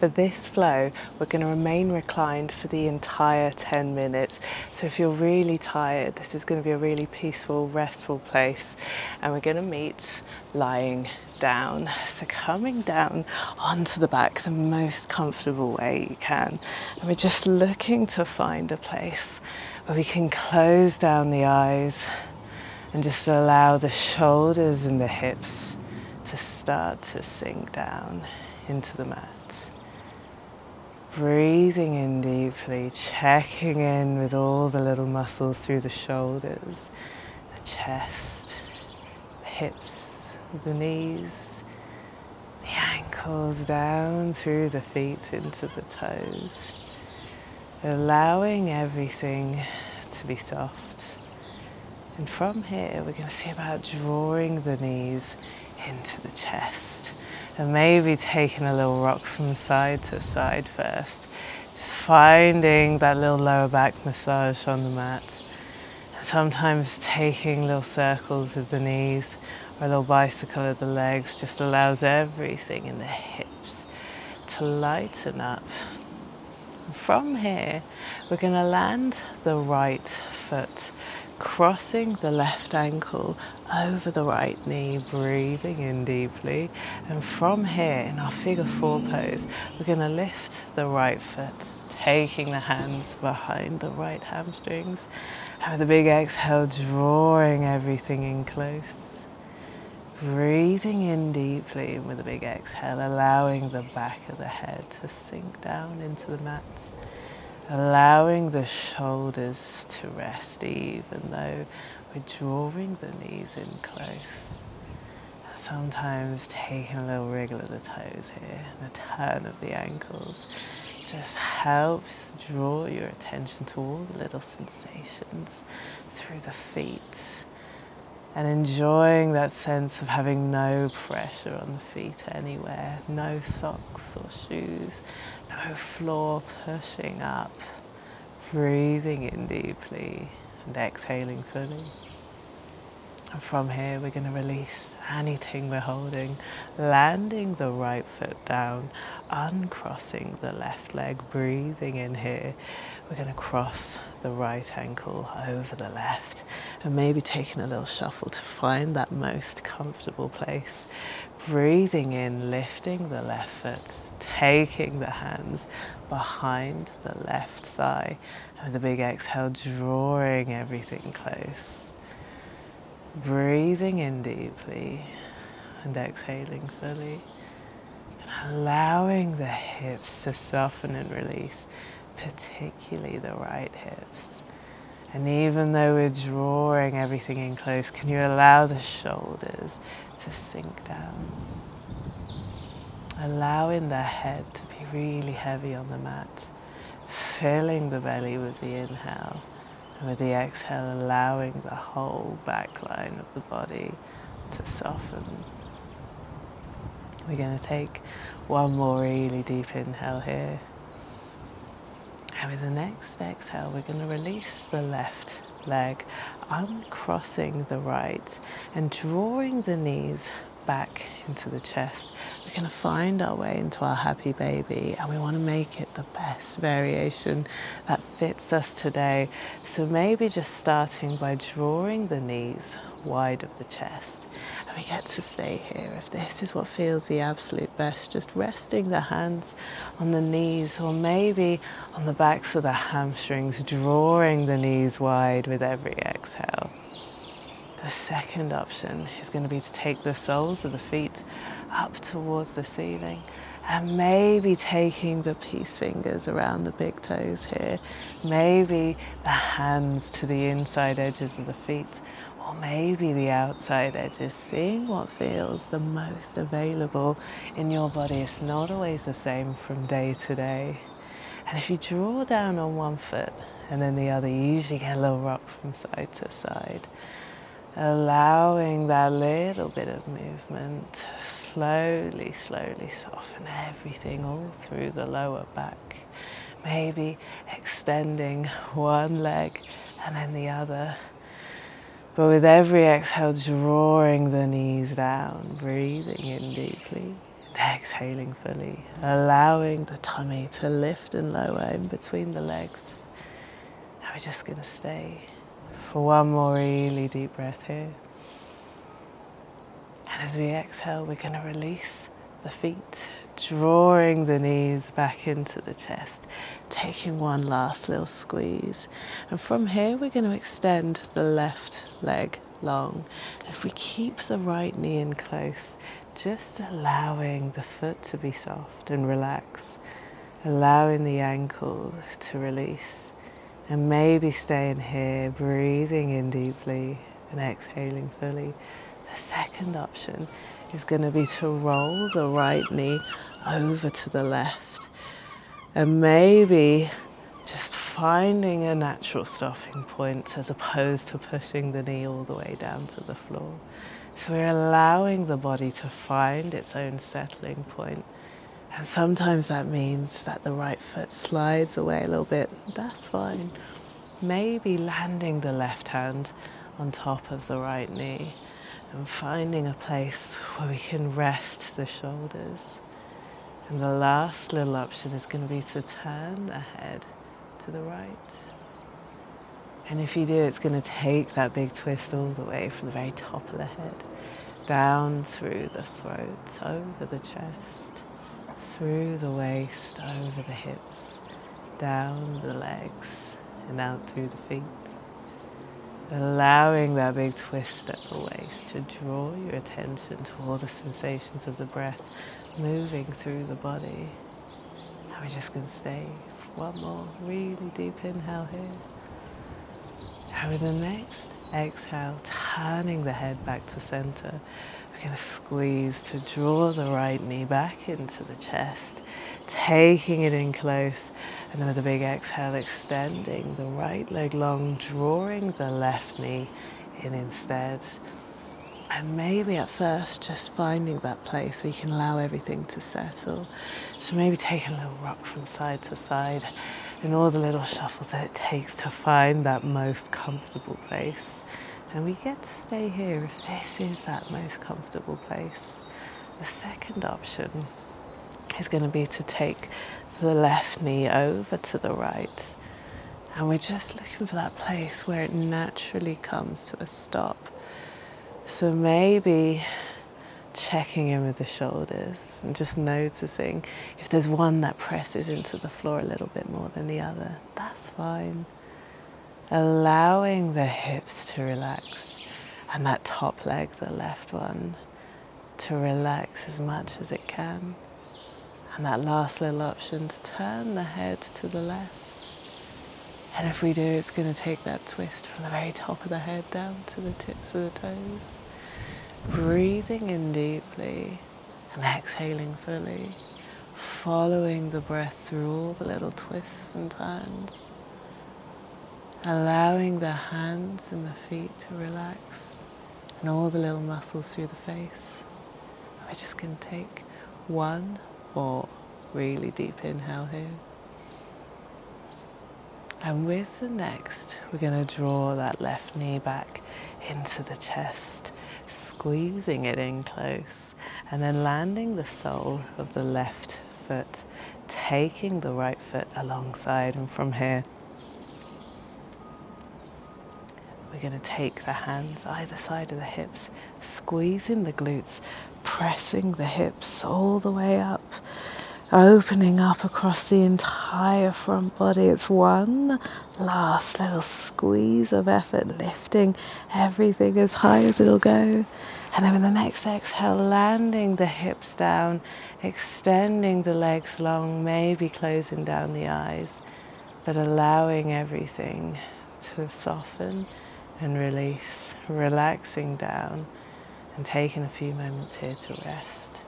For this flow, we're going to remain reclined for the entire 10 minutes. So if you're really tired, this is going to be a really peaceful, restful place. And we're going to meet lying down. So coming down onto the back the most comfortable way you can. And we're just looking to find a place where we can close down the eyes and just allow the shoulders and the hips to start to sink down into the mat. Breathing in deeply, checking in with all the little muscles through the shoulders, the chest, the hips, the knees, the ankles down through the feet into the toes. Allowing everything to be soft. And from here, we're going to see about drawing the knees into the chest. And maybe taking a little rock from side to side first. Just finding that little lower back massage on the mat. And sometimes taking little circles of the knees or a little bicycle of the legs just allows everything in the hips to lighten up. And from here, we're going to land the right foot, crossing the left ankle over the right knee, breathing in deeply. And from here, in our figure 4 pose, we're going to lift the right foot, taking the hands behind the right hamstrings. And with a big exhale, drawing everything in close. Breathing in deeply, and with a big exhale, allowing the back of the head to sink down into the mat. Allowing the shoulders to rest even though we're drawing the knees in close. And sometimes taking a little wriggle of the toes here, the turn of the ankles, just helps draw your attention to all the little sensations through the feet. And enjoying that sense of having no pressure on the feet anywhere, no socks or shoes, no floor pushing up, breathing in deeply and exhaling fully. And from here we're going to release anything we're holding, landing the right foot down, uncrossing the left leg, breathing in here. We're going to cross the right ankle over the left and maybe taking a little shuffle to find that most comfortable place. Breathing in, lifting the left foot, taking the hands behind the left thigh, and with a big exhale, drawing everything close. Breathing in deeply and exhaling fully, and allowing the hips to soften and release, particularly the right hips. And even though we're drawing everything in close, can you allow the shoulders to sink down? Allowing the head to be really heavy on the mat, filling the belly with the inhale, and with the exhale allowing the whole back line of the body to soften. We're going to take one more really deep inhale here. And with the next exhale, we're going to release the left leg, uncrossing the right and drawing the knees back into the chest. We're going to find our way into our happy baby, and we want to make it the best variation that fits us today. So maybe just starting by drawing the knees wide of the chest. And we get to stay here. If this is what feels the absolute best, just resting the hands on the knees or maybe on the backs of the hamstrings, drawing the knees wide with every exhale. The second option is going to be to take the soles of the feet up towards the ceiling and maybe taking the peace fingers around the big toes here, maybe the hands to the inside edges of the feet, or maybe the outside edges, seeing what feels the most available in your body. It's not always the same from day to day. And if you draw down on one foot and then the other, you usually get a little rock from side to side. Allowing that little bit of movement to slowly soften everything all through the lower back. Maybe extending one leg and then the other. But with every exhale, drawing the knees down, breathing in deeply Exhaling fully, allowing the tummy to lift and lower in between the legs. And we're just going to stay for one more really deep breath here. And as we exhale, we're going to release the feet, drawing the knees back into the chest, taking one last little squeeze. And from here, we're going to extend the left leg long. If we keep the right knee in close, just allowing the foot to be soft and relax, allowing the ankle to release, and maybe staying here, breathing in deeply and exhaling fully. The second option is going to be to roll the right knee over to the left, and maybe just finding a natural stopping point as opposed to pushing the knee all the way down to the floor. So we're allowing the body to find its own settling point. And sometimes that means that the right foot slides away a little bit. That's fine. Maybe landing the left hand on top of the right knee and finding a place where we can rest the shoulders. And the last little option is going to be to turn the head to the right. And if you do, it's going to take that big twist all the way from the very top of the head, down through the throat, over the chest, through the waist, over the hips, down the legs, and out through the feet. Allowing that big twist at the waist to draw your attention to all the sensations of the breath moving through the body. And we're just going to stay for one more really deep inhale here. And with the next exhale, turning the head back to center, we're going to squeeze to draw the right knee back into the chest, taking it in close, and then with a big exhale, extending the right leg long, drawing the left knee in instead. And maybe at first just finding that place where you can allow everything to settle. So maybe taking a little rock from side to side and all the little shuffles that it takes to find that most comfortable place. And we get to stay here if this is that most comfortable place. The second option is going to be to take the left knee over to the right. And we're just looking for that place where it naturally comes to a stop. So maybe checking in with the shoulders and just noticing if there's one that presses into the floor a little bit more than the other. That's fine. Allowing the hips to relax and that top leg, the left one, to relax as much as it can. And that last little option to turn the head to the left. And if we do, it's going to take that twist from the very top of the head down to the tips of the toes. Breathing in deeply and exhaling fully, following the breath through all the little twists and turns. Allowing the hands and the feet to relax and all the little muscles through the face. We're just going to take one more really deep inhale here. And with the next, we're going to draw that left knee back into the chest, squeezing it in close, and then landing the sole of the left foot, taking the right foot alongside. And from here, we're going to take the hands either side of the hips, squeezing the glutes, pressing the hips all the way up, opening up across the entire front body. It's one last little squeeze of effort, lifting everything as high as it'll go. And then with the next exhale, landing the hips down, extending the legs long, maybe closing down the eyes, but allowing everything to soften and release, relaxing down and taking a few moments here to rest.